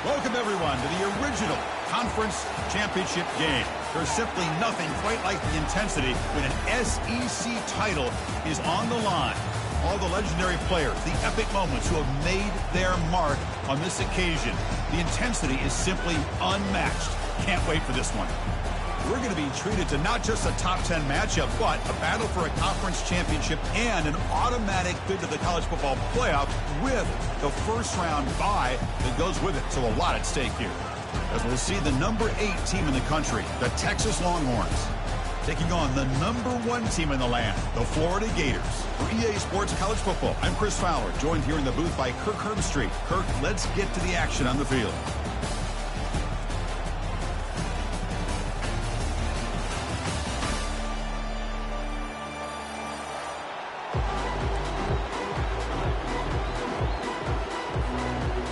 Welcome, everyone, to the original conference championship game. There's simply nothing quite like the intensity when an SEC title is on the line. All the legendary players, the epic moments who have made their mark on this occasion. The intensity is simply unmatched. Can't wait for this one. We're going to be treated to not just a top 10 matchup, but a battle for a conference championship and an automatic bid to the college football playoff with the first round bye that goes with it. So a lot at stake here. As we'll see the number 8 team in the country, the Texas Longhorns, taking on the number 1 team in the land, the Florida Gators. For EA Sports College Football, I'm Chris Fowler, joined here in the booth by Kirk Herbstreit. Kirk, let's get to the action on the field.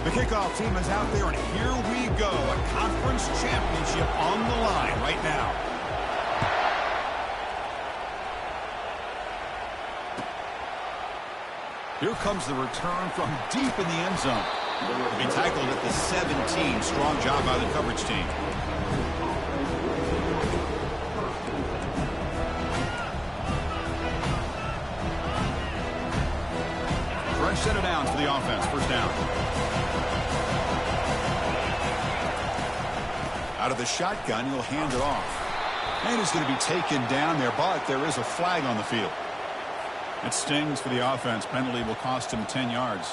The kickoff team is out there, and here we go. A conference championship on the line right now. Here comes the return from deep in the end zone. To be tackled at the 17. Strong job by the coverage team. Fresh set of downs for the offense. First down. Out of the shotgun, he'll hand it off. And he's going to be taken down there, but there is a flag on the field. It stings for the offense. Penalty will cost him 10 yards.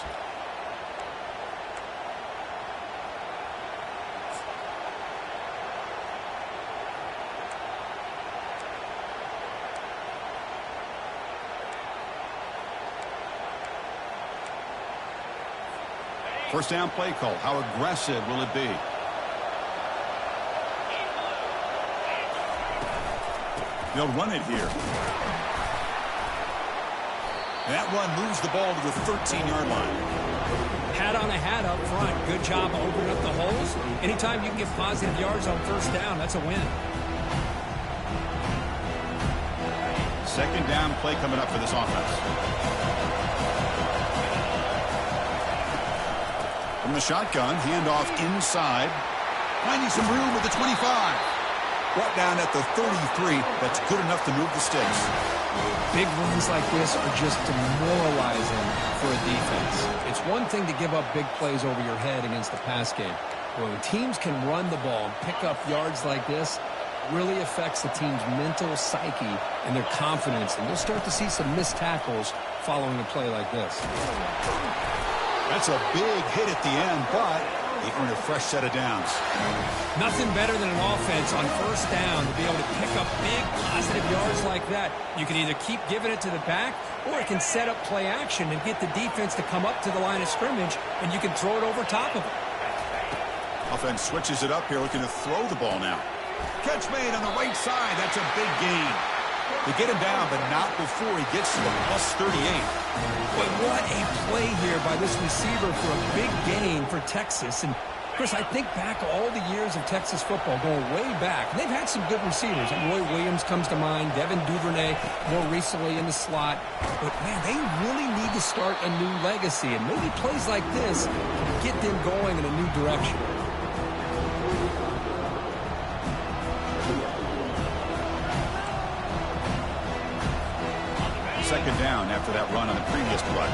First down play call. How aggressive will it be? They'll run it here. That one moves the ball to the 13-yard line. Hat on a hat up front. Good job opening up the holes. Anytime you can get positive yards on first down, that's a win. Second down play coming up for this offense. From the shotgun, handoff inside. Finding some room with the 25. Brought down at the 33. That's good enough to move the sticks. Big runs like this are just demoralizing for a defense. It's one thing to give up big plays over your head against the pass game. But when teams can run the ball and pick up yards like this, it really affects the team's mental psyche and their confidence. And you'll start to see some missed tackles following a play like this. That's a big hit at the end, but they earn a fresh set of downs. Nothing better than an offense on first down to be able to pick up big positive yards like that. You can either keep giving it to the back, or it can set up play action and get the defense to come up to the line of scrimmage, and you can throw it over top of it. Offense switches it up here, looking to throw the ball now. Catch made on the right side. That's a big gain. They get him down, but not before he gets to the plus 38. But what a play here by this receiver for a big gain for Texas. And, Chris, I think back all the years of Texas football, going way back. And they've had some good receivers. And Roy Williams comes to mind, Devin Duvernay more recently in the slot. But, man, they really need to start a new legacy. And maybe plays like this get them going in a new direction. Second down after that run on the previous play.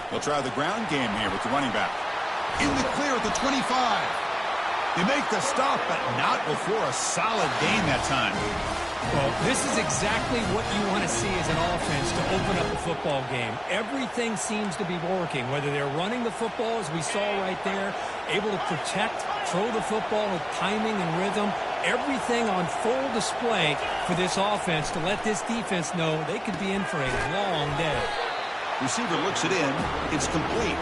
They'll try the ground game here with the running back. In the clear at the 25. They make the stop, but not before a solid gain that time. Well, this is exactly what you want to see as an offense to open up a football game. Everything seems to be working, whether they're running the football, as we saw right there, able to protect, throw the football with timing and rhythm. Everything on full display for this offense to let this defense know they could be in for a long day. Receiver looks it in. It's complete.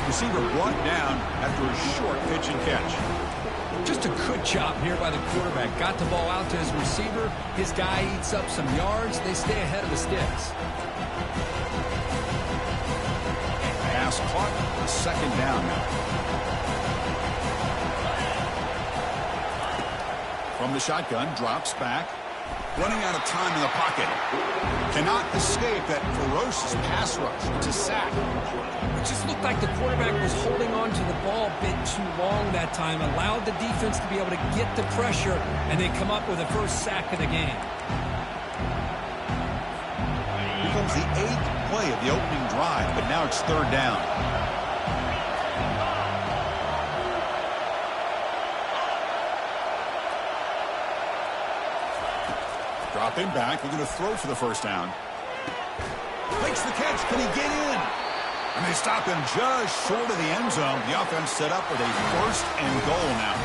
Receiver brought down after a short pitch and catch. Just a good job here by the quarterback. Got the ball out to his receiver. His guy eats up some yards. They stay ahead of the sticks. Pass caught. Second down now. From the shotgun, drops back. Running out of time in the pocket. Cannot escape that ferocious pass rush. It's a sack. It just looked like the quarterback was holding on to the ball a bit too long that time, allowed the defense to be able to get the pressure, and they come up with the first sack of the game. Here comes the 8th play of the opening drive, but now it's 3rd down. Dropping back, they're going to throw for the first down. Makes the catch. Can he get in? And they stop him just short of the end zone. The offense set up with a 1st and goal now.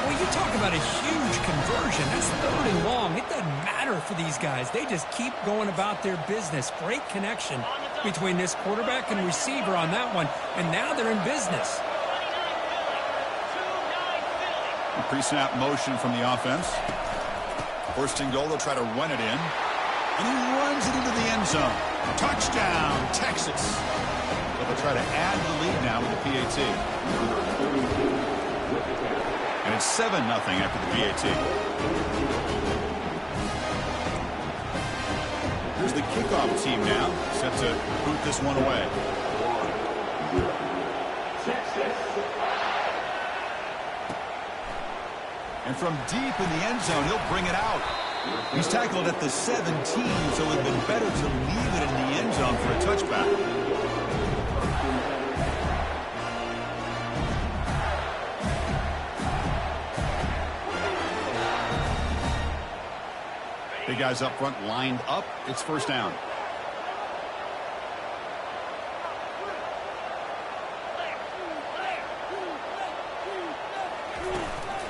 Well, you talk about a huge conversion. That's 3rd and long. It doesn't matter for these guys. They just keep going about their business. Great connection between this quarterback and receiver on that one. And now they're in business. A pre-snap motion from the offense. 1st and goal, they'll try to run it in. And he runs it into the end zone. Touchdown, Texas. So they'll try to add the lead now with the PAT. And it's 7-0 after the PAT. Here's the kickoff team now, set to boot this one away. And from deep in the end zone, he'll bring it out. He's tackled at the 17, so it would have been better to leave it in the end zone for a touchback. Big guys up front lined up. It's 1st down.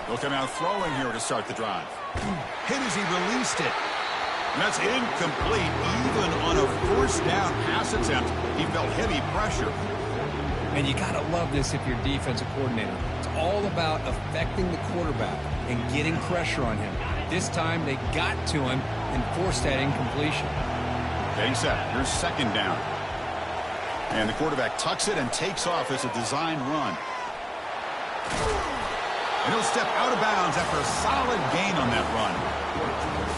He'll come out throwing here to start the drive. Hit as he released it. And that's incomplete. Even on a 1st down pass attempt, he felt heavy pressure. And you got to love this if you're a defensive coordinator. It's all about affecting the quarterback and getting pressure on him. This time they got to him and forced that incompletion. Getting set. Here's 2nd down. And the quarterback tucks it and takes off as a design run. And he'll step out of bounds after a solid gain on that run.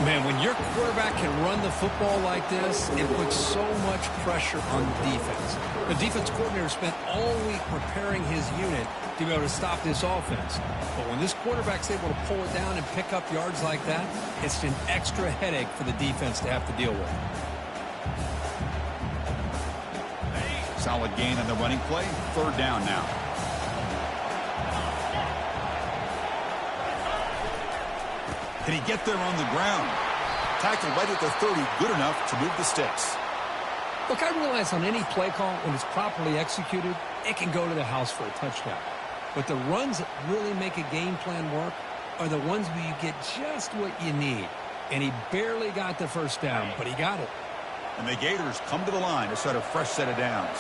Man, when your quarterback can run the football like this, it puts so much pressure on the defense. The defense coordinator spent all week preparing his unit to be able to stop this offense. But when this quarterback's able to pull it down and pick up yards like that, it's an extra headache for the defense to have to deal with. Solid gain on the running play. 3rd down now. Can he get there on the ground? Tackle right at the 30, good enough to move the sticks. Look, I realize on any play call, when it's properly executed, it can go to the house for a touchdown. But the runs that really make a game plan work are the ones where you get just what you need. And he barely got the 1st down, but he got it. And the Gators come to the line to start a fresh set of downs.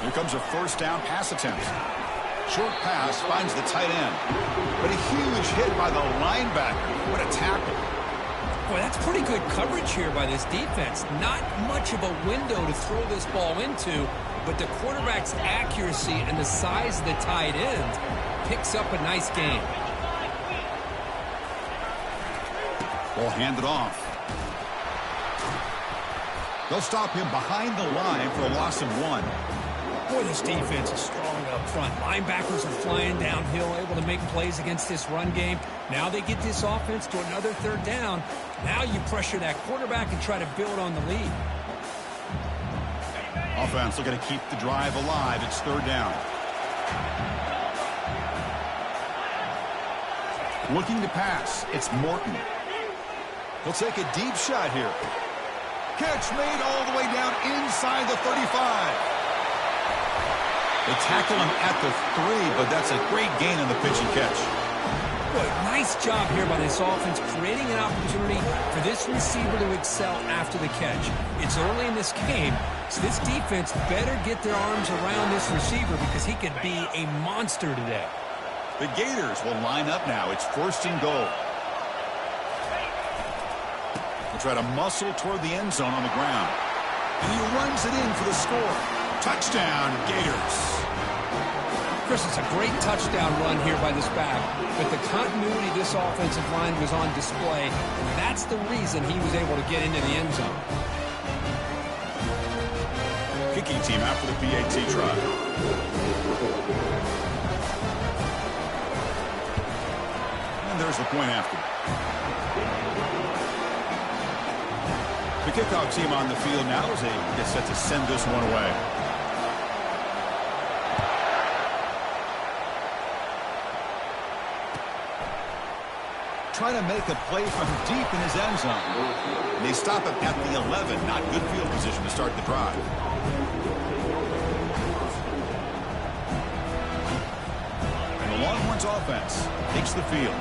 Here comes a 1st down pass attempt. Short pass finds the tight end. But a huge hit by the linebacker. What a tackle. Boy, that's pretty good coverage here by this defense. Not much of a window to throw this ball into, but the quarterback's accuracy and the size of the tight end picks up a nice gain. Ball handed off. They'll stop him behind the line for a loss of 1. Boy, this defense is strong up front. Linebackers are flying downhill, able to make plays against this run game. Now they get this offense to another 3rd down. Now you pressure that quarterback and try to build on the lead. Offense looking to keep the drive alive. It's 3rd down. Looking to pass. It's Morton. He'll take a deep shot here. Catch made all the way down inside the 35. They tackle him at the 3, but that's a great gain on the pitch and catch. Boy, nice job here by this offense, creating an opportunity for this receiver to excel after the catch. It's early in this game, so this defense better get their arms around this receiver because he could be a monster today. The Gators will line up now. It's 1st and goal. They'll try to muscle toward the end zone on the ground. And he runs it in for the score. Touchdown, Gators. Chris, it's a great touchdown run here by this back, but the continuity of this offensive line was on display, and that's the reason he was able to get into the end zone. Kicking team out for the PAT try. And there's the point after. The kickoff team on the field now as they get set to send this one away. Trying to make a play from deep in his end zone. And they stop him at the 11. Not good field position to start the drive. And the Longhorns offense takes the field.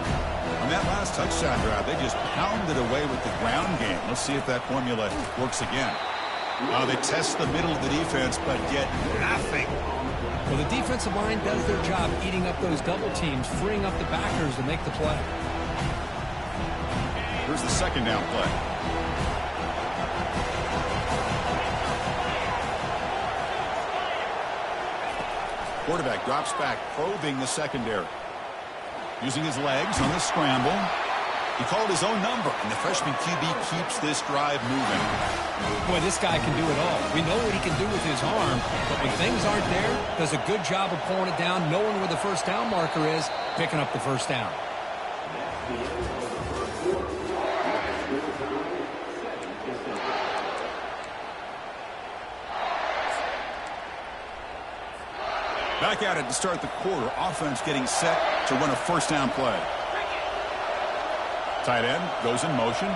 On that last touchdown drive, they just pounded away with the ground game. Let's see if that formula works again. They test the middle of the defense, but get nothing. Well, the defensive line does their job eating up those double teams, freeing up the backers to make the play. Here's the second down play. Quarterback drops back, probing the secondary. Using his legs on the scramble. He called his own number, and the freshman QB keeps this drive moving. Boy, this guy can do it all. We know what he can do with his arm, but when things aren't there, does a good job of pulling it down, knowing where the first down marker is, picking up the first down. Back at it to start the quarter. Offense getting set to run a first down play. Tight end goes in motion.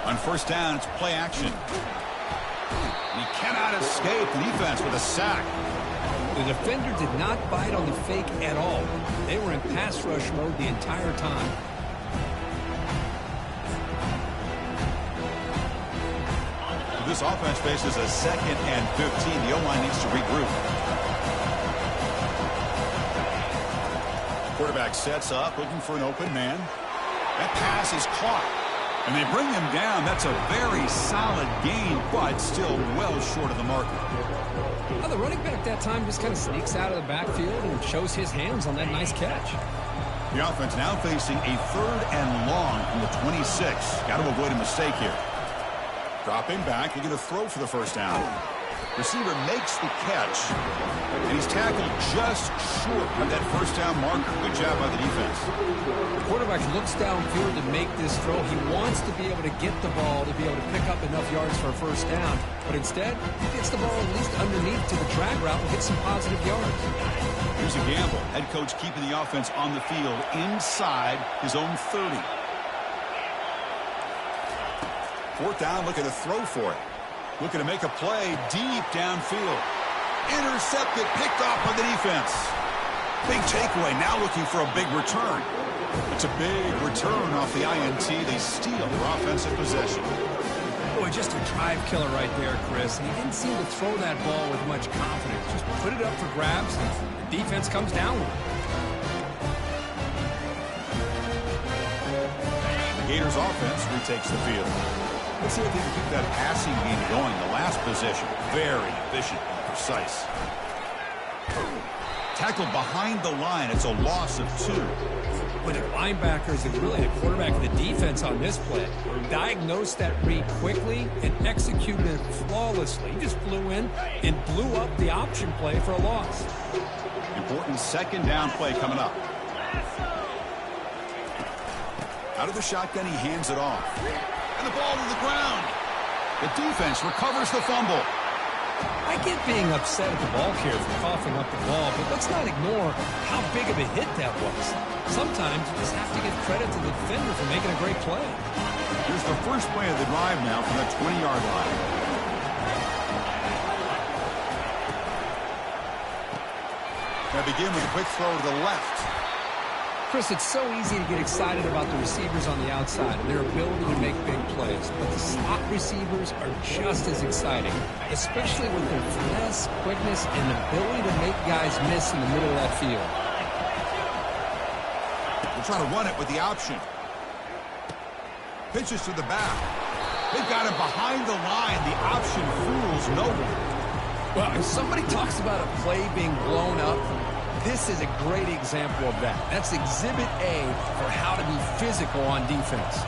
On first down, it's play action. And he cannot escape the defense with a sack. The defender did not bite on the fake at all. They were in pass rush mode the entire time. This offense faces a 2nd and 15. The O-line needs to regroup. Quarterback sets up, looking for an open man. That pass is caught. And they bring him down. That's a very solid gain, but still well short of the marker. Well, the running back that time just kind of sneaks out of the backfield and shows his hands on that nice catch. The offense now facing a 3rd and long from the 26. Got to avoid a mistake here. Dropping back, they're going to throw for the first down. Receiver makes the catch, and he's tackled just short of that first down marker. Good job by the defense. The quarterback looks downfield to make this throw. He wants to be able to get the ball to be able to pick up enough yards for a first down, but instead, he gets the ball at least underneath to the drag route and gets some positive yards. Here's a gamble. Head coach keeping the offense on the field inside his own 30. 4th down, looking to throw for it. Looking to make a play deep downfield. Intercepted, picked off by the defense. Big takeaway, now looking for a big return. It's a big return off the INT. They steal their offensive possession. Boy, just a drive killer right there, Chris. And he didn't seem to throw that ball with much confidence. Just put it up for grabs, and the defense comes down with it. The Gators offense retakes the field. Let's see if they can keep that passing game going. The last possession, very efficient and precise. Tackled behind the line. It's a loss of 2. But the linebackers and really the quarterback and the defense on this play diagnosed that read quickly and executed it flawlessly. He just flew in and blew up the option play for a loss. Important 2nd down play coming up. Out of the shotgun, he hands it off. And the ball to the ground. The defense recovers the fumble. I get being upset at the ball carrier for coughing up the ball, but let's not ignore how big of a hit that was. Sometimes you just have to give credit to the defender for making a great play. Here's the first play of the drive now from the 20-yard line. Now begin with a quick throw to the left. Chris, it's so easy to get excited about the receivers on the outside and their ability to make big plays. But the slot receivers are just as exciting, especially with their finesse, quickness, and ability to make guys miss in the middle of that field. They'll try to run it with the option. Pitches to the back. They've got him behind the line. The option fools no one. Well, if somebody talks about a play being blown up, this is a great example of that. That's Exhibit A for how to be physical on defense.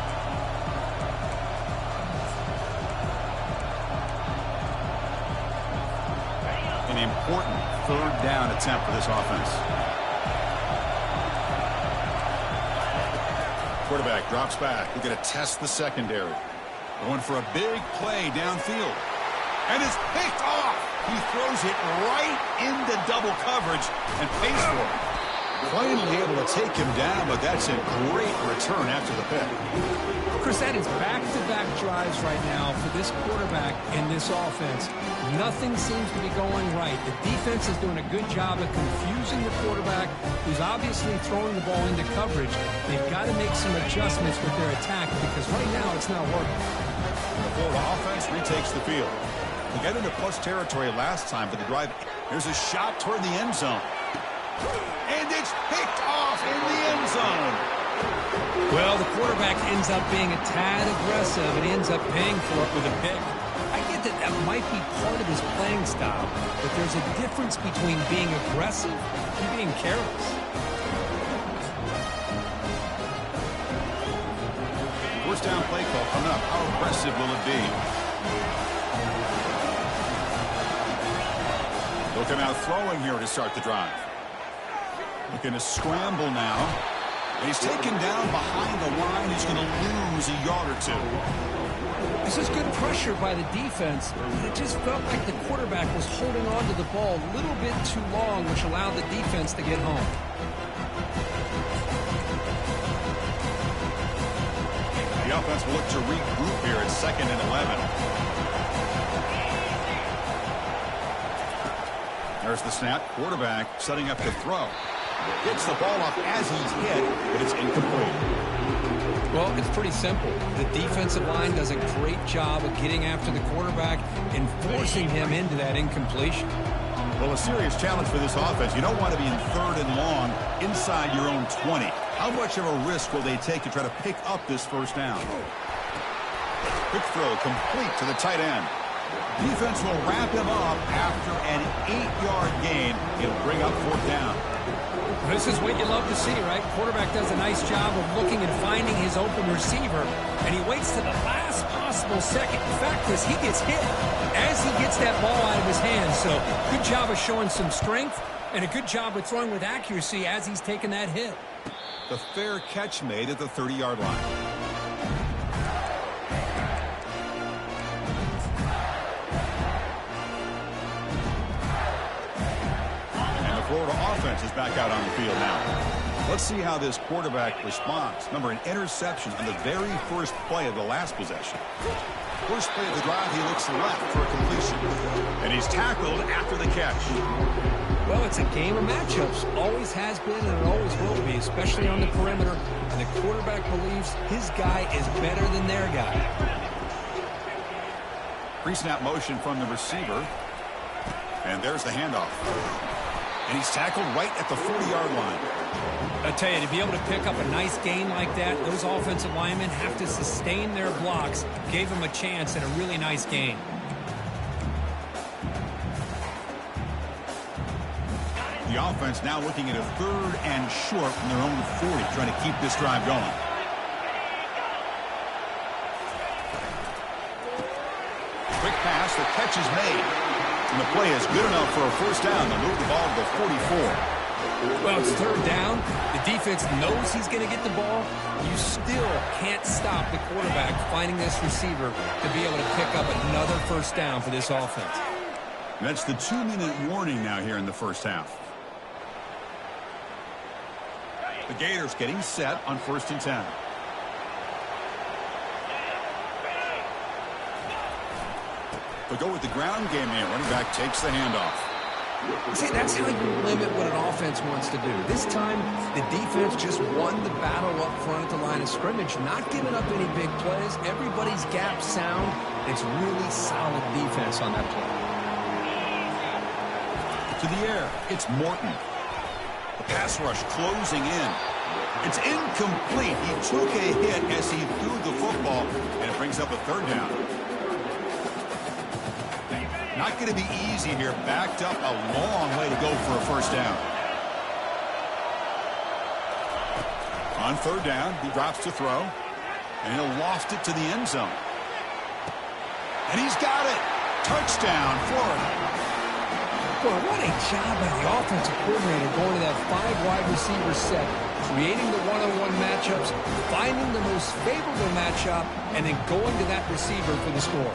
An important third down attempt for this offense. Quarterback drops back. We're going to test the secondary. Going for a big play downfield. And it's picked off. He throws it right into double coverage and pays for it. Finally able to take him down, but that's a great return after the pick. Chris, that is back-to-back drives right now for this quarterback and this offense. Nothing seems to be going right. The defense is doing a good job of confusing the quarterback, who's obviously throwing the ball into coverage. They've got to make some adjustments with their attack because right now it's not working. The Florida offense retakes the field. They got into plus territory last time for the drive. There's a shot toward the end zone. And it's picked off in the end zone. Well, the quarterback ends up being a tad aggressive and ends up paying for it with a pick. I get that that might be part of his playing style, but there's a difference between being aggressive and being careless. First down play call coming up. How aggressive will it be? They'll come out throwing here to start the drive. Looking to scramble now. And he's taken down behind the line. He's going to lose a yard or two. This is good pressure by the defense. It just felt like the quarterback was holding on to the ball a little bit too long, which allowed the defense to get home. The offense will look to regroup here at 2nd and 11. There's the snap. Quarterback setting up to throw. Gets the ball off as he's hit, but it's incomplete. Well, it's pretty simple. The defensive line does a great job of getting after the quarterback and forcing him into that incompletion. Well, a serious challenge for this offense. You don't want to be in 3rd and long inside your own 20. How much of a risk will they take to try to pick up this first down? Quick throw complete to the tight end. Defense will wrap him up after an 8-yard gain. It'll bring up 4th down. This is what you love to see, right? Quarterback does a nice job of looking and finding his open receiver, and he waits to the last possible second. The fact is, he gets hit as he gets that ball out of his hands. So, good job of showing some strength, and a good job of throwing with accuracy as he's taking that hit. The fair catch made at the 30-yard line. Florida offense is back out on the field now. Let's see how this quarterback responds. Remember, an interception on the very first play of the last possession. First play of the drive, he looks left for a completion. And he's tackled after the catch. Well, it's a game of matchups. Always has been and it always will be, especially on the perimeter. And the quarterback believes his guy is better than their guy. Pre-snap motion from the receiver. And there's the handoff. And he's tackled right at the 40-yard line. I tell you, to be able to pick up a nice gain like that, those offensive linemen have to sustain their blocks. Gave him a chance at a really nice gain. The offense now looking at a 3rd and short from their own 40, trying to keep this drive going. Quick pass, the catch is made. And the play is good enough for a first down to move the ball to the 44. Well, it's 3rd down. The defense knows he's going to get the ball. You still can't stop the quarterback finding this receiver to be able to pick up another first down for this offense. And that's the 2-minute warning now here in the first half. The Gators getting set on 1st and 10. They'll go with the ground game here. Running back takes the handoff. See, that's how you limit what an offense wants to do. This time, the defense just won the battle up front at the line of scrimmage, not giving up any big plays. Everybody's gap sound. It's really solid defense on that play. To the air, it's Morton. The pass rush closing in. It's incomplete. He took a hit as he threw the football, and it brings up a 3rd down. Not going to be easy here. Backed up a long way to go for a first down. On third down, he drops to throw. And he'll loft it to the end zone. And he's got it. Touchdown, Florida. Boy, what a job by the offensive coordinator going to that 5-wide receiver set, creating the one-on-one matchups, finding the most favorable matchup, and then going to that receiver for the score.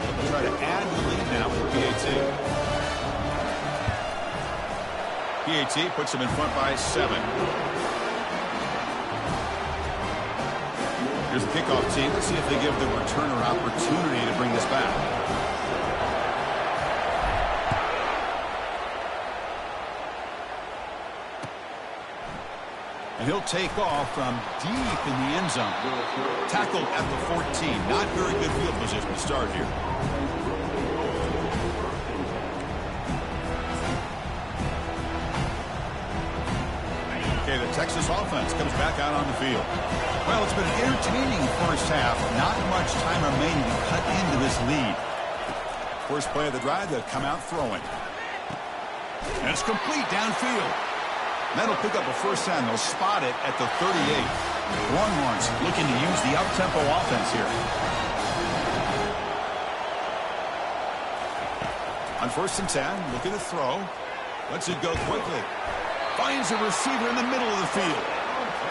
We'll try to add the lead now for PAT. PAT puts him in front by 7. Here's the kickoff team. Let's see if they give the returner opportunity to bring this back. And he'll take off from deep in the end zone. Tackled at the 14. Not very good field position to start here. Okay, the Texas offense comes back out on the field. Well, it's been an entertaining first half. Not much time remaining to cut into this lead. First play of the drive, they'll come out throwing. And it's complete downfield. That'll pick up a first down. They'll spot it at the 38. Longhorns looking to use the up-tempo offense here. On 1st and 10, looking to throw. Lets it go quickly. Finds a receiver in the middle of the field.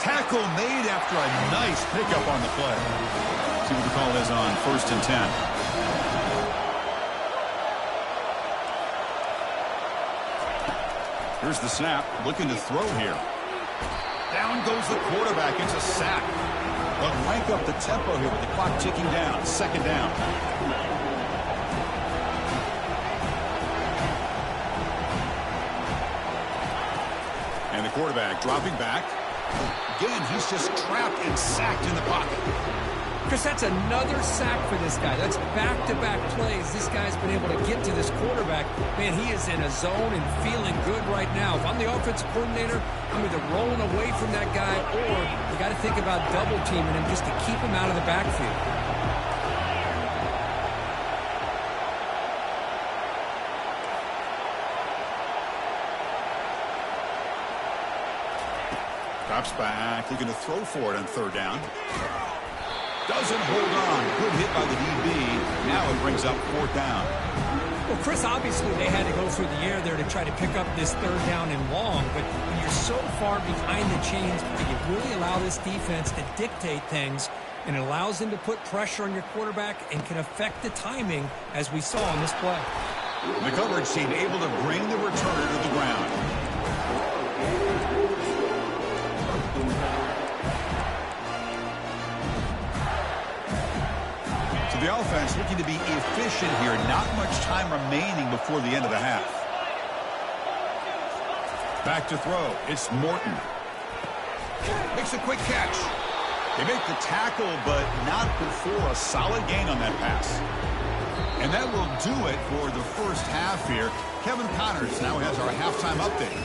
Tackle made after a nice pickup on the play. See what the call is on 1st and 10. Here's the snap, looking to throw here. Down goes the quarterback. It's a sack. But rank up the tempo here with the clock ticking down. 2nd down. And the quarterback dropping back. Again, he's just trapped and sacked in the pocket. Chris, that's another sack for this guy. That's back-to-back plays. This guy's been able to get to this quarterback. Man, he is in a zone and feeling good right now. If I'm the offensive coordinator, I'm either rolling away from that guy or you got to think about double-teaming him just to keep him out of the backfield. Drops back, looking to throw for it on 3rd down. Doesn't hold on. Good hit by the DB. Now it brings up 4th down. Well, Chris, obviously they had to go through the air there to try to pick up this 3rd down and long, but when you're so far behind the chains, you really allow this defense to dictate things, and it allows them to put pressure on your quarterback and can affect the timing, as we saw on this play. The coverage team able to bring the returner to the ground. The offense looking to be efficient here. Not much time remaining before the end of the half. Back to throw. It's Morton. Makes a quick catch. They make the tackle, but not before a solid gain on that pass. And that will do it for the first half here. Kevin Connors now has our halftime update.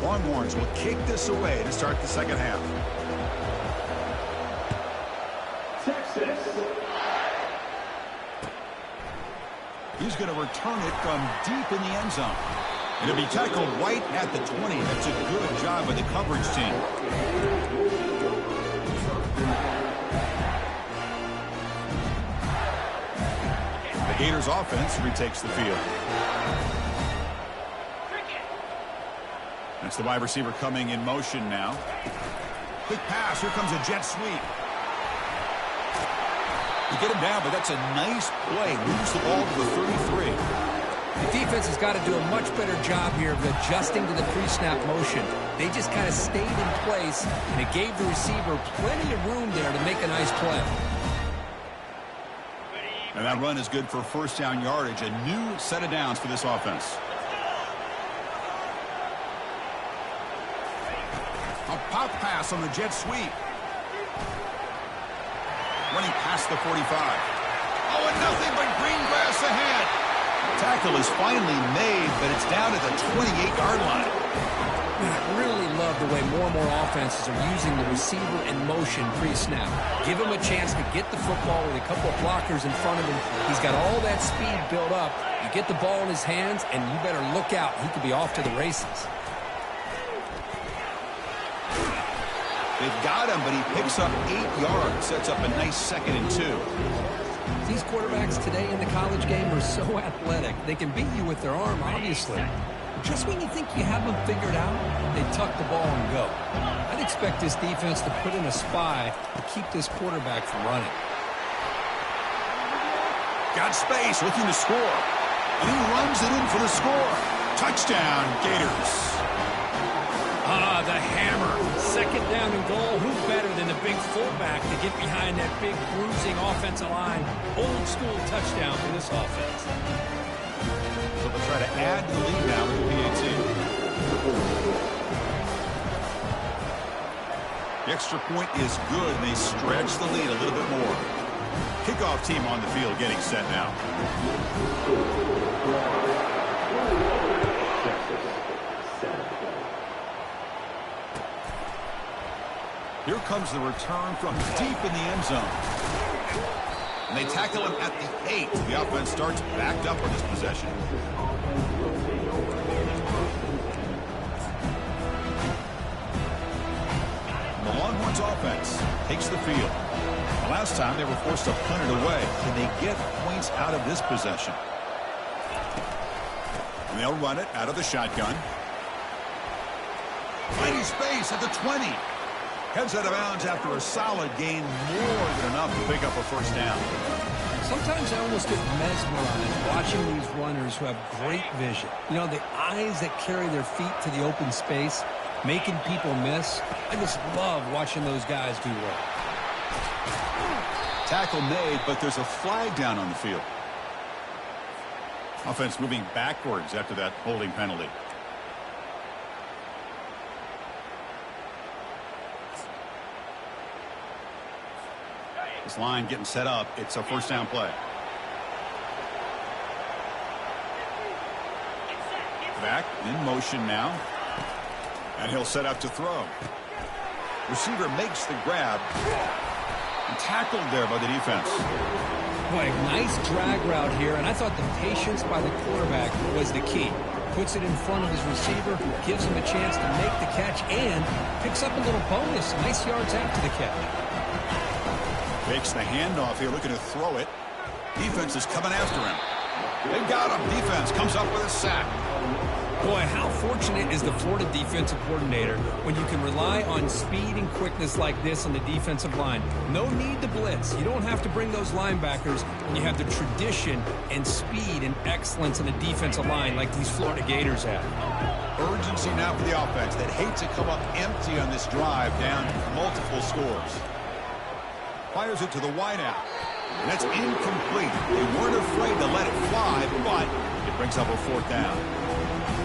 Longhorns will kick this away to start the 2nd half. Texas. He's going to return it from deep in the end zone. It'll be tackled right at the 20. That's a good job by the coverage team. The Gators offense retakes the field. That's the wide receiver coming in motion now. Quick pass. Here comes a jet sweep. You get him down, but that's a nice play. Moves the ball to the 33. The defense has got to do a much better job here of adjusting to the pre-snap motion. They just kind of stayed in place, and it gave the receiver plenty of room there to make a nice play. And that run is good for 1st down yardage. A new set of downs for this offense. A pop pass on the jet sweep. Running past the 45. Oh, and nothing but green grass ahead. Tackle is finally made, but it's down at the 28-yard line. Man, I really love the way more and more offenses are using the receiver in motion pre-snap. Give him a chance to get the football with a couple of blockers in front of him. He's got all that speed built up. You get the ball in his hands, and you better look out. He could be off to the races. They've got him, but he picks up 8 yards. Sets up a nice 2nd and 2. These quarterbacks today in the college game are so athletic. They can beat you with their arm, obviously. Just when you think you have them figured out, they tuck the ball and go. I'd expect this defense to put in a spy to keep this quarterback from running. Got space, looking to score. And he runs it in for the score. Touchdown, Gators. Ah, the hammer. 2nd down and goal. Who better than the big fullback to get behind that big bruising offensive line? Old school touchdown for this offense. So they'll try to add to the lead now with the PAT. The extra point is good, and they stretch the lead a little bit more. Kickoff team on the field getting set now. Here comes the return from deep in the end zone. And they tackle him at the 8. The offense starts backed up on this possession. The Longhorns offense takes the field. The last time they were forced to punt it away. Can they get points out of this possession? And they'll run it out of the shotgun. Finding space at the 20. Heads out of bounds after a solid gain, more than enough to pick up a 1st down. Sometimes I almost get mesmerized watching these runners who have great vision. You know, the eyes that carry their feet to the open space, making people miss. I just love watching those guys do work. Tackle made, but there's a flag down on the field. Offense moving backwards after that holding penalty. This line getting set up. It's a 1st down play. Back in motion now. And he'll set up to throw. Receiver makes the grab. And tackled there by the defense. Boy, nice drag route here, and I thought the patience by the quarterback was the key. Puts it in front of his receiver, gives him a chance to make the catch, and picks up a little bonus. Nice yards after the catch. Takes the handoff here, looking to throw it. Defense is coming after him. They got him. Defense comes up with a sack. Boy, how fortunate is the Florida defensive coordinator when you can rely on speed and quickness like this on the defensive line. No need to blitz. You don't have to bring those linebackers when you have the tradition and speed and excellence in the defensive line like these Florida Gators have. Urgency now for the offense that hates to come up empty on this drive, down multiple scores. Fires it to the wideout. And that's incomplete. They weren't afraid to let it fly, but it brings up a 4th down.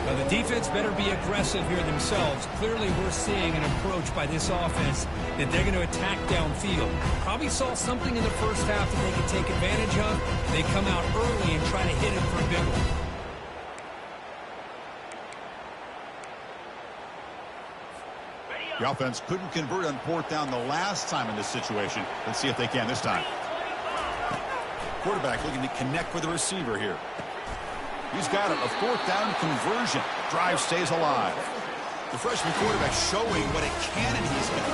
Now the defense better be aggressive here themselves. Clearly we're seeing an approach by this offense that they're going to attack downfield. Probably saw something in the 1st half that they could take advantage of. They come out early and try to hit it for a big one. The offense couldn't convert on 4th down the last time in this situation. Let's see if they can this time. Quarterback looking to connect with the receiver here. He's got it, a 4th down conversion. Drive stays alive. The freshman quarterback showing what a cannon he's got.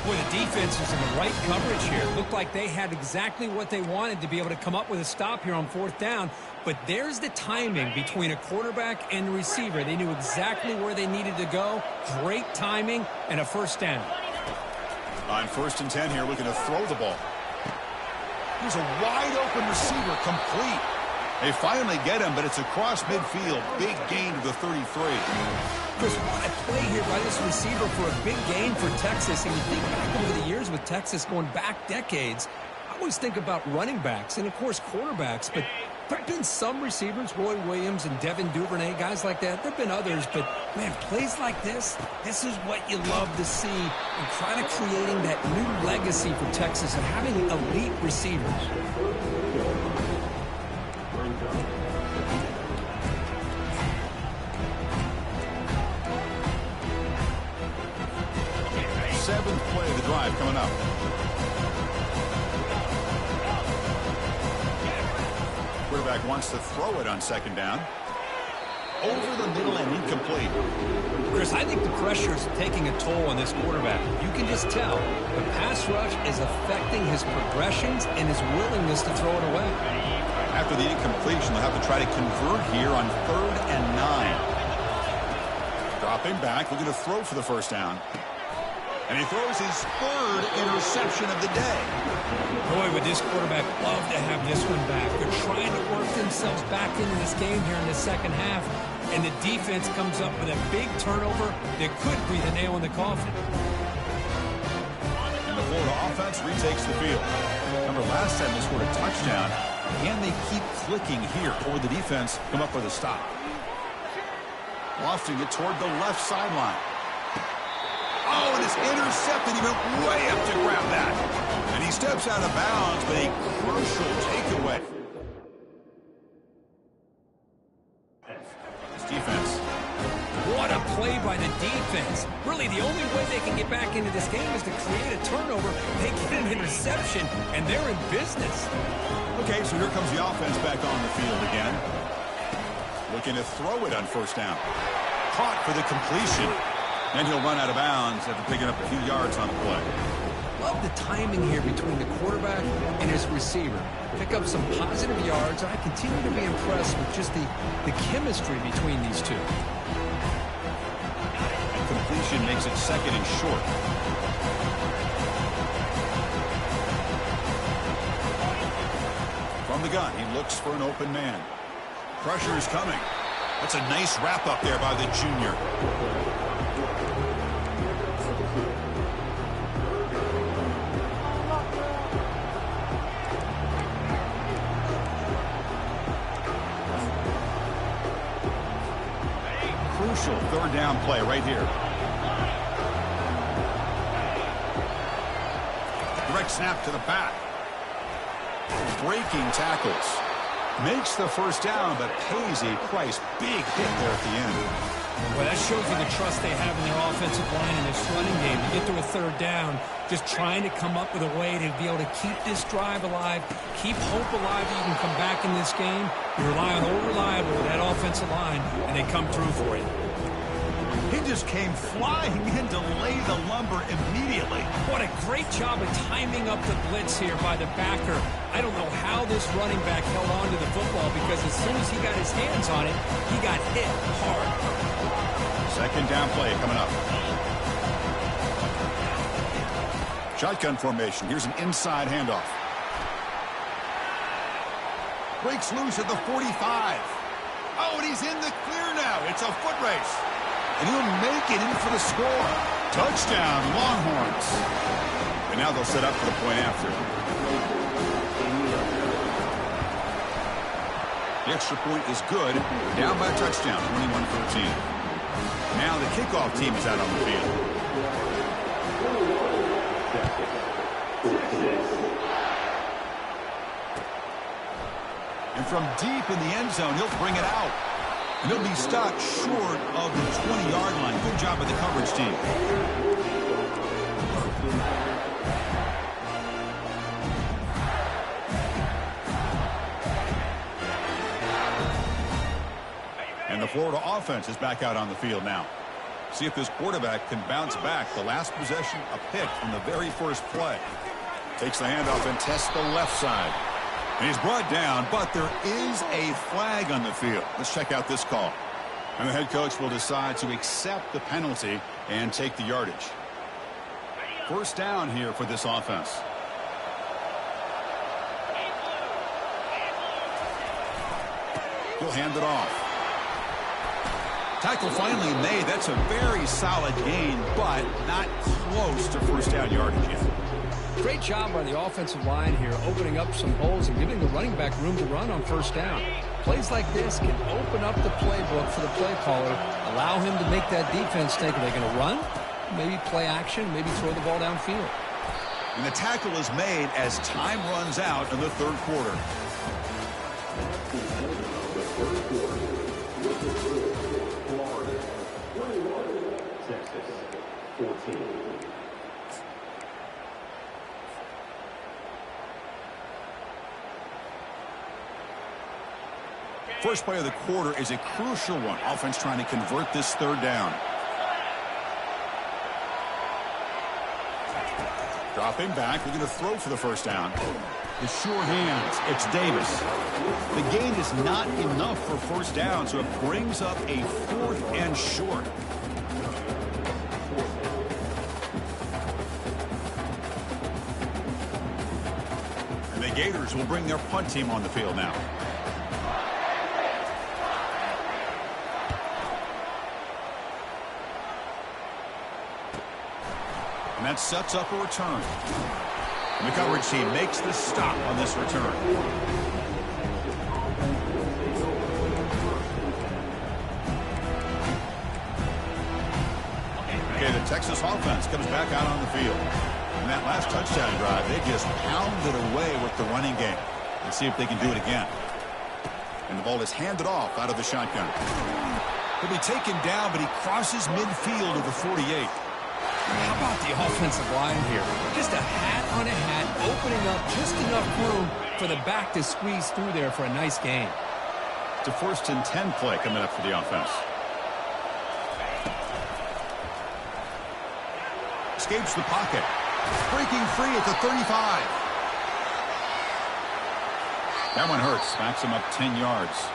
Boy, the defense is in the right coverage here. Looked like they had exactly what they wanted to be able to come up with a stop here on 4th down. But there's the timing between a quarterback and the receiver. They knew exactly where they needed to go. Great timing and a 1st down. On 1st and 10 here, looking to throw the ball. Here's a wide open receiver, complete. They finally get him, but it's across midfield. Big gain to the 33. Chris, what a play here by this receiver for a big gain for Texas. And you think back over the years with Texas going back decades, I always think about running backs and, of course, quarterbacks. But there have been some receivers, Roy Williams and Devin Duvernay, guys like that. There have been others, but, man, plays like this is what you love to see. And kind of creating that new legacy for Texas and having elite receivers. drive coming up. Quarterback wants to throw it on second down. Over the middle and incomplete. Chris, I think the pressure is taking a toll on this quarterback. You can just tell the pass rush is affecting his progressions and his willingness to throw it away. After the incompletion, they'll have to try to convert here on 3rd and 9. Dropping back, looking to throw for the first down. And he throws his 3rd interception of the day. Boy, would this quarterback love to have this one back. They're trying to work themselves back into this game here in the second half. And the defense comes up with a big turnover that could be the nail in the coffin. And the Florida offense retakes the field. Remember, last time they scored a touchdown. Can they keep clicking here, or the defense come up with a stop? Lofting it toward the left sideline. Oh, and it's intercepted. He went way up to grab that. And he steps out of bounds, but a crucial takeaway. This defense. What a play by the defense. Really, the only way they can get back into this game is to create a turnover. They get an interception, and they're in business. Okay, so here comes the offense back on the field again. Looking to throw it on first down. Caught for the completion. And he'll run out of bounds after picking up a few yards on the play. Love the timing here between the quarterback and his receiver. Pick up some positive yards. I continue to be impressed with just the chemistry between these two. And completion makes it 2nd and short. From the gun, he looks for an open man. Pressure is coming. That's a nice wrap up there by the junior. Crucial 3rd down play right here. Direct snap to the back. Breaking tackles. Makes the first down, but pays a price. Big hit there at the end. Well, that shows you the trust they have in their offensive line in this running game. To get to a 3rd down, just trying to come up with a way to be able to keep this drive alive, keep hope alive that you can come back in this game. You rely on old reliable with that offensive line, and they come through for you. He just came flying in to lay the lumber immediately. What a great job of timing up the blitz here by the backer. I don't know how this running back held on to the football, because as soon as he got his hands on it, he got hit hard. 2nd down play coming up. Shotgun formation. Here's an inside handoff. Breaks loose at the 45. Oh, and he's in the clear now. It's a foot race. And he'll make it in for the score. Touchdown, Longhorns. And now they'll set up for the point after. The extra point is good. Down by a touchdown, 21-14. Now the kickoff team is out on the field. And from deep in the end zone, he'll bring it out. And he'll be stopped short of the 20-yard line. Good job by the coverage team. And the Florida offense is back out on the field now. See if this quarterback can bounce back. The last possession, a pick on the very first play. Takes the handoff and tests the left side. And he's brought down, but there is a flag on the field. Let's check out this call. And the head coach will decide to accept the penalty and take the yardage. First down here for this offense. He'll hand it off. Tackle finally made. That's a very solid gain, but not close to first down yardage yet. Great job by the offensive line here, opening up some holes and giving the running back room to run on first down. Plays like this can open up the playbook for the play caller, allow him to make that defense think, are they going to run? Maybe play action, maybe throw the ball downfield. And the tackle is made as time runs out in the 3rd quarter. First play of the quarter is a crucial one. Offense trying to convert this third down. Dropping back, looking to throw for the first down. The sure hands, it's Davis. The gain is not enough for first down, so it brings up a 4th and short. And the Gators will bring their punt team on the field now. And that sets up a return. And the coverage team makes the stop on this return. Okay, the Texas offense comes back out on the field. And that last touchdown drive, they just pounded away with the running game. Let's see if they can do it again. And the ball is handed off out of the shotgun. He'll be taken down, but he crosses midfield of the 48. How about the offensive line here? Just a hat on a hat, opening up just enough room for the back to squeeze through there for a nice gain. It's a 1st and 10 play coming up for the offense. Escapes the pocket. Breaking free at the 35. That one hurts. Backs him up 10 yards.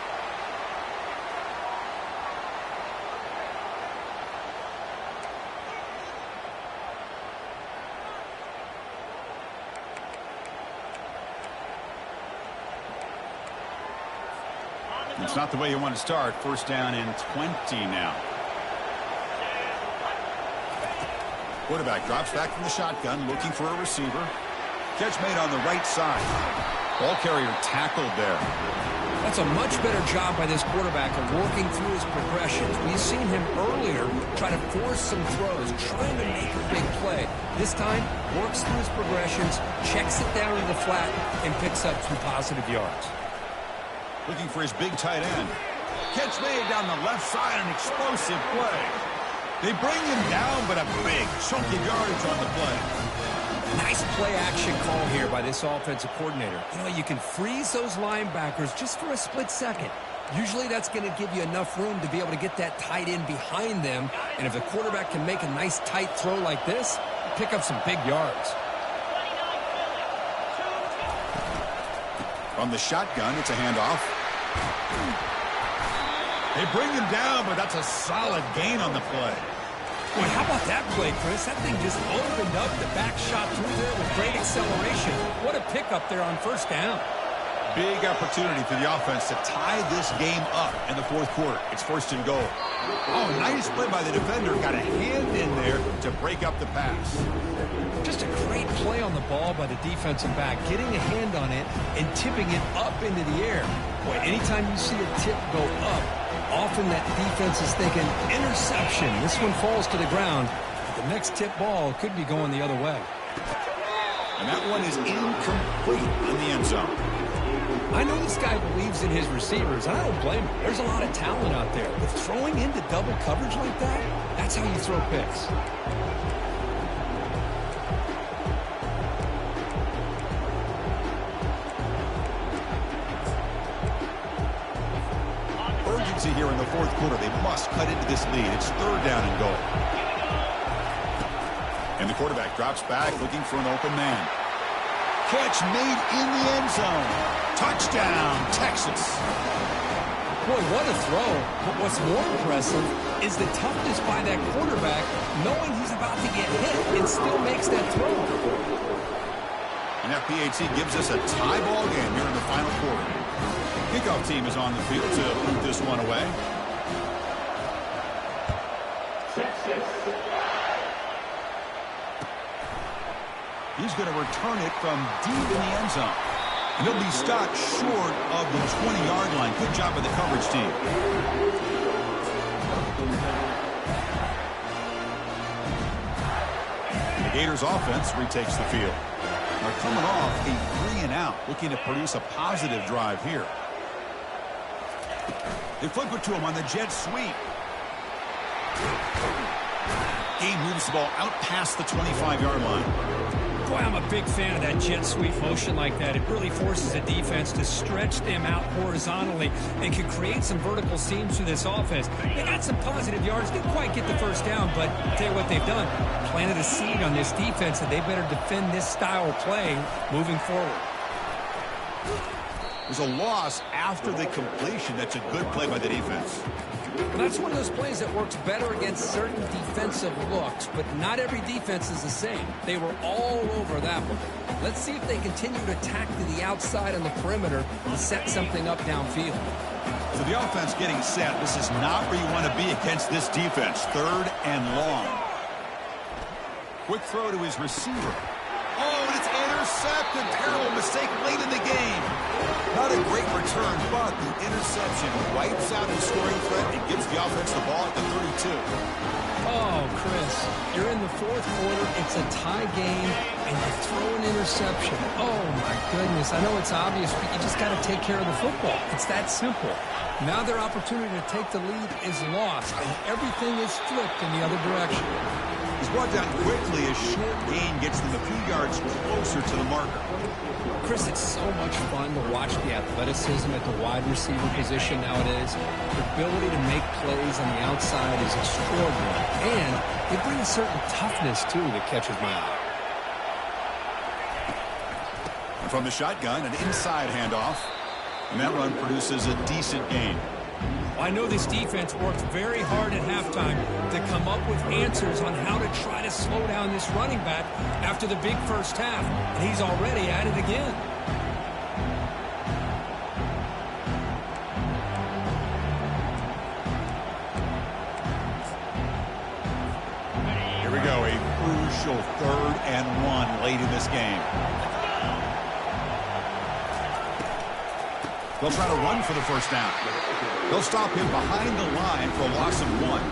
It's not the way you want to start. First down and 20 now. Quarterback drops back from the shotgun, looking for a receiver. Catch made on the right side. Ball carrier tackled there. That's a much better job by this quarterback of working through his progressions. We've seen him earlier try to force some throws, trying to make a big play. This time, works through his progressions, checks it down to the flat, and picks up some positive yards. Looking for his big tight end. Catch made down the left side, an explosive play. They bring him down, but a big chunk of yardage on the play. Nice play action call here by this offensive coordinator. You know, you can freeze those linebackers just for a split second. Usually that's going to give you enough room to be able to get that tight end behind them. And if the quarterback can make a nice tight throw like this, pick up some big yards. From the shotgun, it's a handoff. They bring him down, but that's a solid gain on the play. Boy, how about that play, Chris? That thing just opened up the back shot through there with great acceleration. What a pickup there on first down. Big opportunity for the offense to tie this game up in the 4th quarter. It's 1st and goal. Oh, nice play by the defender. Got a hand in there to break up the pass. Just a great play on the ball by the defensive back, getting a hand on it and tipping it up into the air. Boy, anytime you see a tip go up, often that defense is thinking interception. This one falls to the ground. But the next tip ball could be going the other way. And that one is incomplete in the end zone. I know this guy believes in his receivers, and I don't blame him. There's a lot of talent out there. But throwing into double coverage like that, that's how you throw picks. Urgency here in the 4th quarter. They must cut into this lead. It's 3rd down and goal. And the quarterback drops back, looking for an open man. Catch made in the end zone. Touchdown, Texas. Boy, what a throw. But what's more impressive is the toughness by that quarterback, knowing he's about to get hit and still makes that throw. And that PAT gives us a tie ball game here in the final quarter. Kickoff team is on the field to move this one away. He's going to return it from deep in the end zone. And he'll be stopped short of the 20-yard line. Good job by the coverage team. The Gators offense retakes the field. Now coming off a 3-and-out, looking to produce a positive drive here. They flip it to him on the jet sweep. Game moves the ball out past the 25-yard line. Boy, I'm a Big fan of that jet sweep motion like that. It really forces a defense to stretch them out horizontally and can create some vertical seams through this offense. They got some positive yards, didn't quite get the first down, but I'll tell you what they've done. Planted a seed on this defense that they better defend this style of play moving forward. There's a loss after the completion. That's a good play by the defense. Well, that's one of those plays that works better against certain defensive looks, but not every defense is the same. They were all over that one. Let's see if they continue to attack to the outside on the perimeter to set something up downfield. So the offense getting set. This is not where you want to be against this defense. 3rd and long. Quick throw to his receiver. Oh, and it's intercepted. Terrible mistake late in the game. Not a great return, but the interception wipes out the scoring threat and gives the offense the ball at the 32. Oh, Chris, you're in the 4th quarter. It's a tie game, and you throw an interception. Oh, my goodness. I know it's obvious, but you just got to take care of the football. It's that simple. Now their opportunity to take the lead is lost, and everything is flipped in the other direction. He's brought down quickly. A short gain gets them a few yards closer to the marker. Chris, it's so much fun to watch the athleticism at the wide receiver position nowadays. The ability to make plays on the outside is extraordinary. And they bring a certain toughness, too, that catches my eye. And from the shotgun, an inside handoff. And that run produces a decent gain. I know this defense worked very hard at halftime to come up with answers on how to try to slow down this running back after the big first half, and he's already at it again. Here we go, a crucial 3rd and 1 late in this game. They'll try to run for the first down. They'll stop him behind the line for a loss of 1.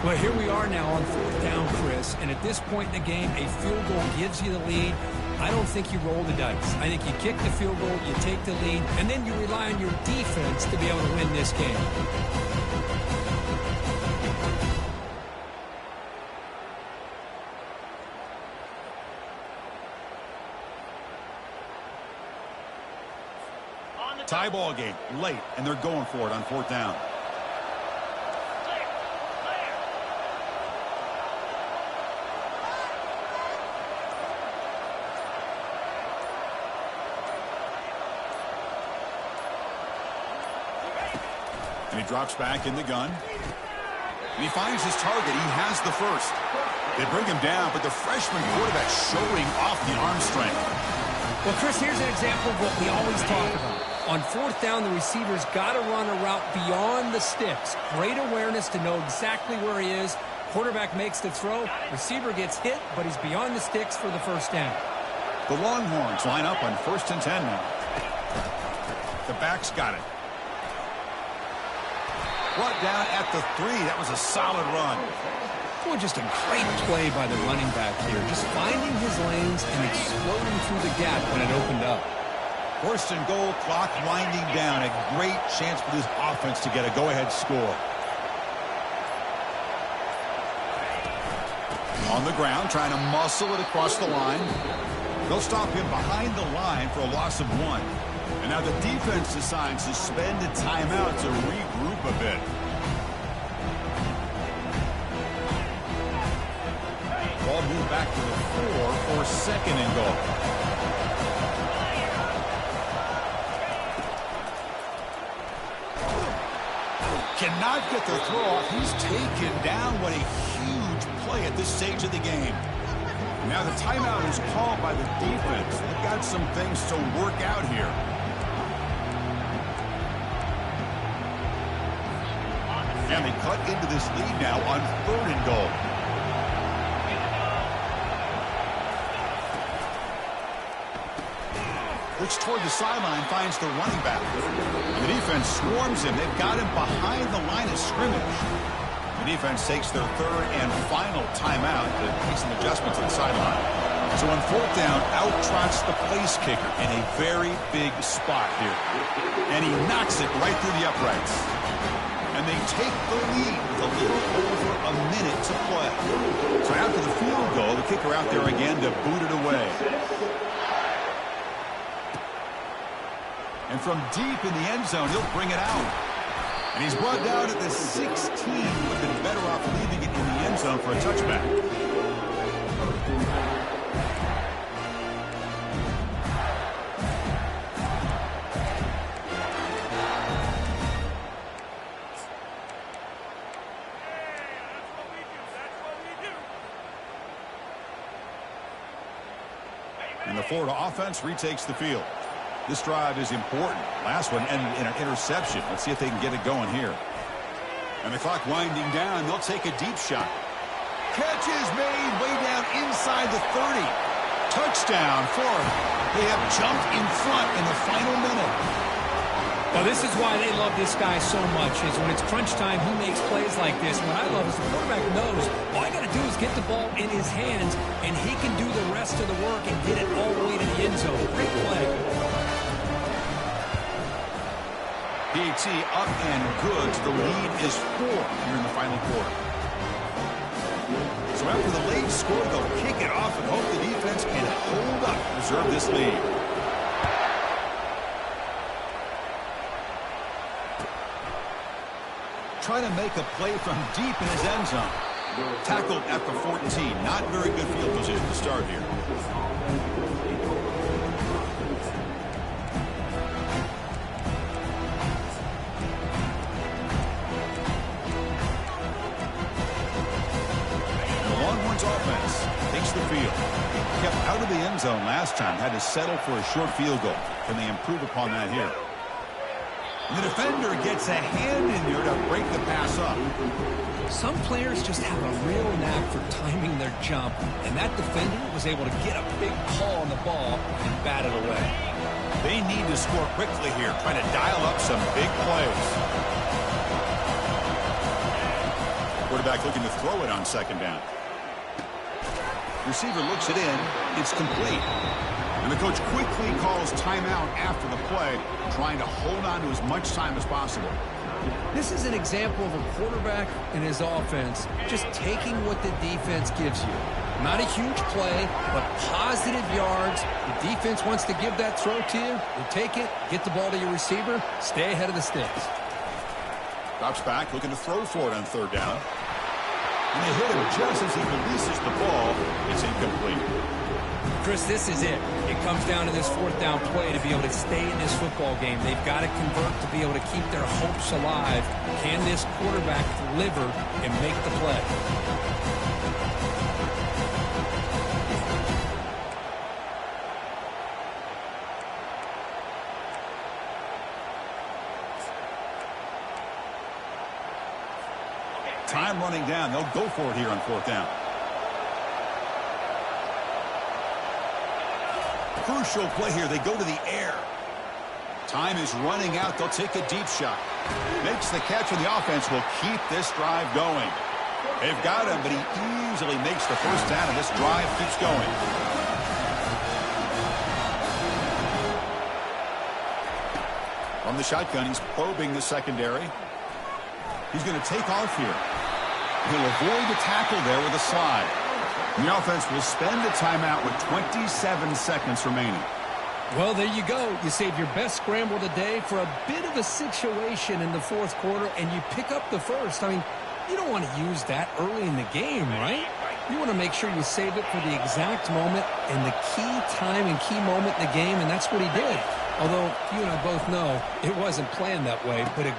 Well, here we are now on 4th down, Chris, and at this point in the game, a field goal gives you the lead. I don't think you roll the dice. I think you kick the field goal, you take the lead, and then you rely on your defense to be able to win this game. Tie ball game late, and they're going for it on 4th down. And he drops back in the gun. And he finds his target. He has the first. They bring him down, but the freshman quarterback showing off the arm strength. Well, Chris, here's an example of what we always talk about. On 4th down, the receiver's got to run a route beyond the sticks. Great awareness to know exactly where he is. Quarterback makes the throw. Receiver gets hit, but he's beyond the sticks for the first down. The Longhorns line up on 1st and 10 now. The back's got it. Brought down at the 3. That was a solid run. Boy, just a great play by the running back here. Just finding his lanes and exploding through the gap when it opened up. 1st and goal, clock winding down. A great chance for this offense to get a go-ahead score. On the ground, trying to muscle it across the line. They'll stop him behind the line for a loss of 1. And now the defense decides to spend a timeout to regroup a bit. Ball moved back to the 4 for 2nd and goal. Cannot get the throw off. He's taken down. What a huge play at this stage of the game. Now the timeout is called by the defense. They've got some things to work out here. And they cut into this lead now on 3rd and goal. Looks toward the sideline, finds the running back. The defense swarms him. They've got him behind the line of scrimmage. The defense takes their 3rd and final timeout to make some adjustments at the sideline. So on 4th down, out trots the place kicker in a very big spot here. And he knocks it right through the uprights. And they take the lead with a little over a minute to play. So after the field goal, the kicker out there again to boot it away. And from deep in the end zone, he'll bring it out. And he's brought down at the 16. Would have been better off leaving it in the end zone for a touchback. And the Florida offense retakes the field. This drive is important. Last one ended in an interception. Let's see if they can get it going here. And the clock winding down. They'll take a deep shot. Catch is made way down inside the 30. Touchdown, Florida. They have jumped in front in the final minute. Well, this is why they love this guy so much, is when it's crunch time, he makes plays like this. What I love is the quarterback knows all I got to do is get the ball in his hands, and he can do the rest of the work and get it all the way to the end zone. Great play. PAT up and good. The lead is 4 here in the final quarter. So after the late score, they'll kick it off and hope the defense can hold up, preserve this lead. Trying to make a play from deep in his end zone. Tackled at the 14. Not very good field position to start here. The Longhorns offense takes the field. Kept out of the end zone last time. Had to settle for a short field goal. Can they improve upon that here? The defender gets a hand in there to break the pass up. Some players just have a real knack for timing their jump, and that defender was able to get a big paw on the ball and bat it away. They need to score quickly here, trying to dial up some big plays. Quarterback looking to throw it on second down. Receiver looks it in. It's complete. And the coach quickly calls timeout after the play, trying to hold on to as much time as possible. This is an example of a quarterback and his offense just taking what the defense gives you. Not a huge play, but positive yards. The defense wants to give that throw to you. You take it, get the ball to your receiver, stay ahead of the sticks. Drops back, looking to throw for it on third down. And they hit him just as he releases the ball. It's incomplete. Chris, this is it. It comes down to this fourth down play to be able to stay in this football game. They've got to convert to be able to keep their hopes alive. Can this quarterback deliver and make the play? Time running down. They'll go for it here on fourth down. Crucial play here. They go to the air. Time is running out. They'll take a deep shot. Makes the catch, and the offense will keep this drive going. They've got him, but he easily makes the first down, and this drive keeps going. From the shotgun, he's probing the secondary. He's going to take off here. He'll avoid the tackle there with a slide. And the offense will spend a timeout with 27 seconds remaining. Well, there you go. You save your best scramble today for a bit of a situation in the fourth quarter, and you pick up the first. I mean, you don't want to use that early in the game, right? You want to make sure you save it for the exact moment and the key time and key moment in the game, and that's what he did. Although, you and I both know it wasn't planned that way, but it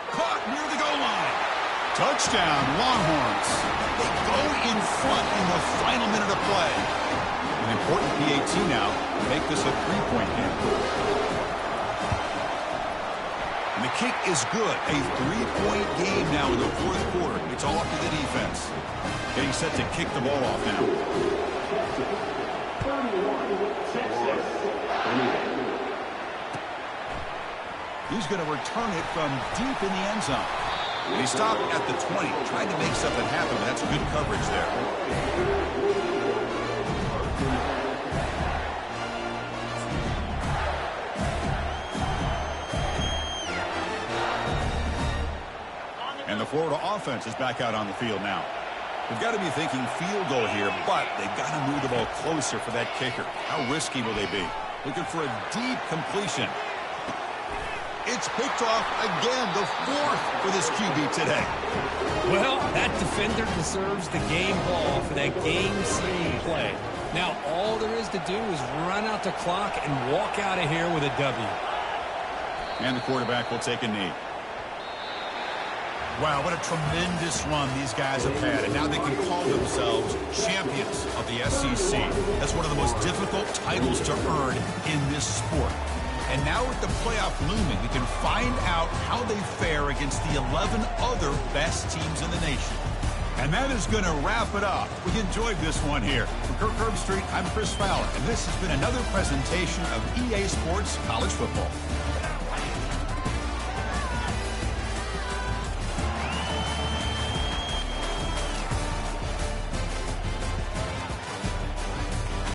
caught near the goal line. Touchdown, Longhorns. They go in front in the final minute of play. An important PAT now to make this a three-point game. And the kick is good. A three-point game now in the fourth quarter. It's all up to the defense. Getting set to kick the ball off now. He's going to return it from deep in the end zone. And he stopped at the 20, trying to make something happen, but that's good coverage there. And the Florida offense is back out on the field now. They've got to be thinking field goal here, but they've got to move the ball closer for that kicker. How risky will they be? Looking for a deep completion. It's picked off again, the fourth for this QB today. Well, that defender deserves the game ball for that game-sealing play. Now, all there is to do is run out the clock and walk out of here with a W. And the quarterback will take a knee. Wow, what a tremendous run these guys have had. And now they can call themselves champions of the SEC. That's one of the most difficult titles to earn in this sport. And now with the playoff looming, we can find out how they fare against the 11 other best teams in the nation. And that is going to wrap it up. We enjoyed this one here. From Kirk Herbstreit, I'm Chris Fowler, and this has been another presentation of EA Sports College Football.